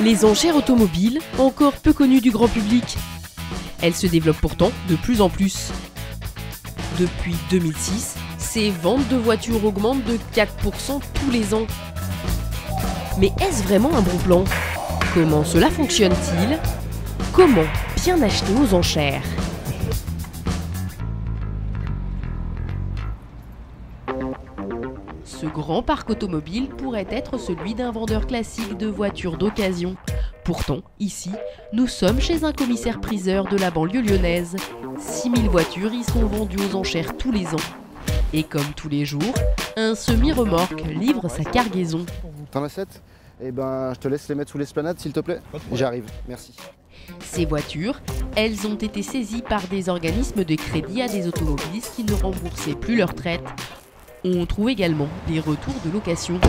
Les enchères automobiles, encore peu connues du grand public. Elles se développent pourtant de plus en plus. Depuis 2006, ces ventes de voitures augmentent de 4% tous les ans. Mais est-ce vraiment un bon plan? Comment cela fonctionne-t-il? Comment bien acheter aux enchères? Ce grand parc automobile pourrait être celui d'un vendeur classique de voitures d'occasion. Pourtant, ici, nous sommes chez un commissaire-priseur de la banlieue lyonnaise. 6000 voitures y sont vendues aux enchères tous les ans. Et comme tous les jours, un semi-remorque livre sa cargaison. T'en as 7? Eh ben, je te laisse les mettre sous l'esplanade, s'il te plaît. J'arrive, merci. Ces voitures, elles ont été saisies par des organismes de crédit à des automobilistes qui ne remboursaient plus leur traite. On trouve également des retours de location.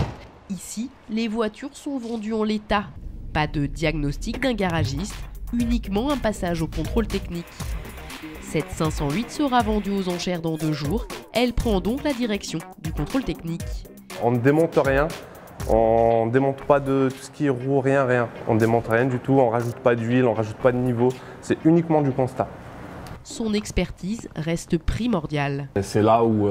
Ici, les voitures sont vendues en l'état. Pas de diagnostic d'un garagiste, uniquement un passage au contrôle technique. Cette 508 sera vendue aux enchères dans 2 jours. Elle prend donc la direction du contrôle technique. On ne démonte rien, on ne démonte pas de tout ce qui est roue, rien. On ne démonte rien du tout, on ne rajoute pas d'huile, on ne rajoute pas de niveau. C'est uniquement du constat. Son expertise reste primordiale. C'est là où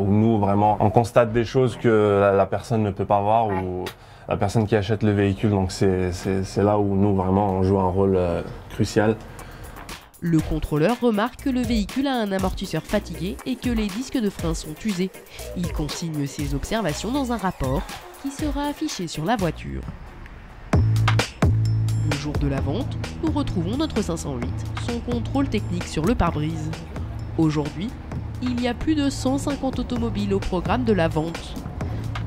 nous, vraiment, on constate des choses que la personne ne peut pas voir ou la personne qui achète le véhicule. Donc c'est là où nous, vraiment, on joue un rôle crucial. Le contrôleur remarque que le véhicule a un amortisseur fatigué et que les disques de frein sont usés. Il consigne ses observations dans un rapport qui sera affiché sur la voiture. Le jour de la vente, nous retrouvons notre 508, son contrôle technique sur le pare-brise. Aujourd'hui, il y a plus de 150 automobiles au programme de la vente.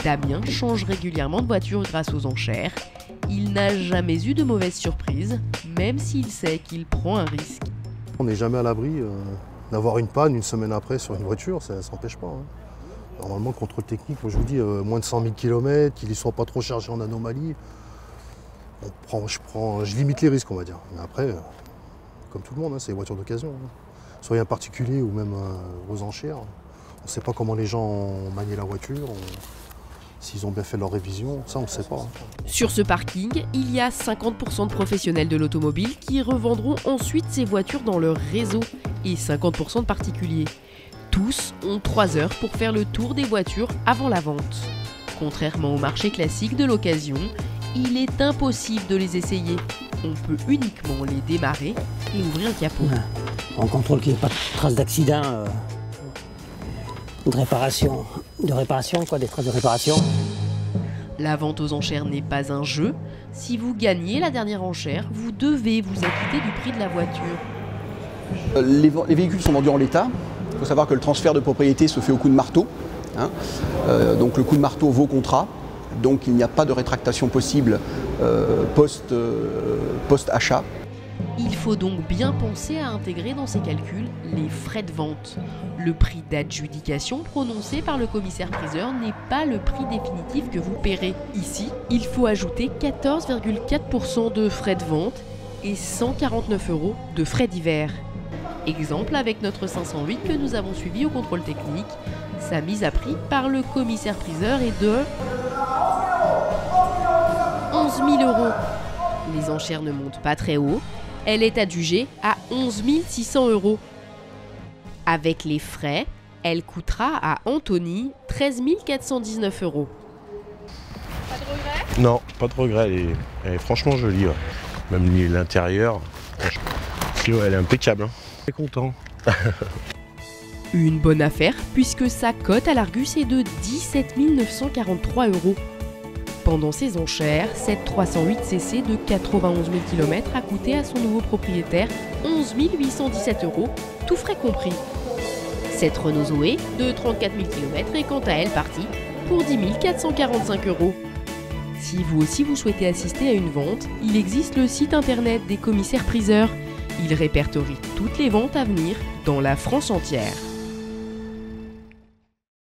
Damien change régulièrement de voiture grâce aux enchères. Il n'a jamais eu de mauvaise surprise, même s'il sait qu'il prend un risque. On n'est jamais à l'abri d'avoir une panne une semaine après sur une voiture, ça ne s'empêche pas. Normalement, le contrôle technique, moi, je vous dis, moins de 100 000 km, qu'ils ne soient pas trop chargés en anomalies. Je limite les risques, on va dire. Mais après, comme tout le monde, c'est des voitures d'occasion. Soit un particulier ou même aux enchères. On ne sait pas comment les gens ont manié la voiture, s'ils ont bien fait leur révision, ça on ne sait pas. Sur ce parking, il y a 50% de professionnels de l'automobile qui revendront ensuite ces voitures dans leur réseau et 50% de particuliers. Tous ont 3 heures pour faire le tour des voitures avant la vente. Contrairement au marché classique de l'occasion, il est impossible de les essayer. On peut uniquement les démarrer et ouvrir le capot. On contrôle qu'il n'y ait pas de traces d'accident, de réparation, des traces de réparation. La vente aux enchères n'est pas un jeu. Si vous gagnez la dernière enchère, vous devez vous acquitter du prix de la voiture. Les véhicules sont vendus en l'état. Il faut savoir que le transfert de propriété se fait au coup de marteau. Donc le coup de marteau vaut contrat. Donc il n'y a pas de rétractation possible post-achat. Il faut donc bien penser à intégrer dans ces calculs les frais de vente. Le prix d'adjudication prononcé par le commissaire-priseur n'est pas le prix définitif que vous paierez. Ici, il faut ajouter 14,4% de frais de vente et 149 € de frais divers. Exemple avec notre 508 que nous avons suivi au contrôle technique. Sa mise à prix par le commissaire-priseur est de 11 000 €. Les enchères ne montent pas très haut. Elle est adjugée à 11 600 €. Avec les frais, elle coûtera à Anthony 13 419 €. Pas de regret? Non, pas de regret, elle est franchement jolie. Ouais. Même l'intérieur, elle est impeccable. Hein. Je suis content. Une bonne affaire puisque sa cote à l'Argus est de 17 943 €. Pendant ces enchères, cette 308cc de 91 000 km a coûté à son nouveau propriétaire 11 817 €, tout frais compris. Cette Renault Zoé de 34 000 km est quant à elle partie pour 10 445 €. Si vous aussi vous souhaitez assister à une vente, il existe le site internet des commissaires-priseurs. Ils répertorient toutes les ventes à venir dans la France entière.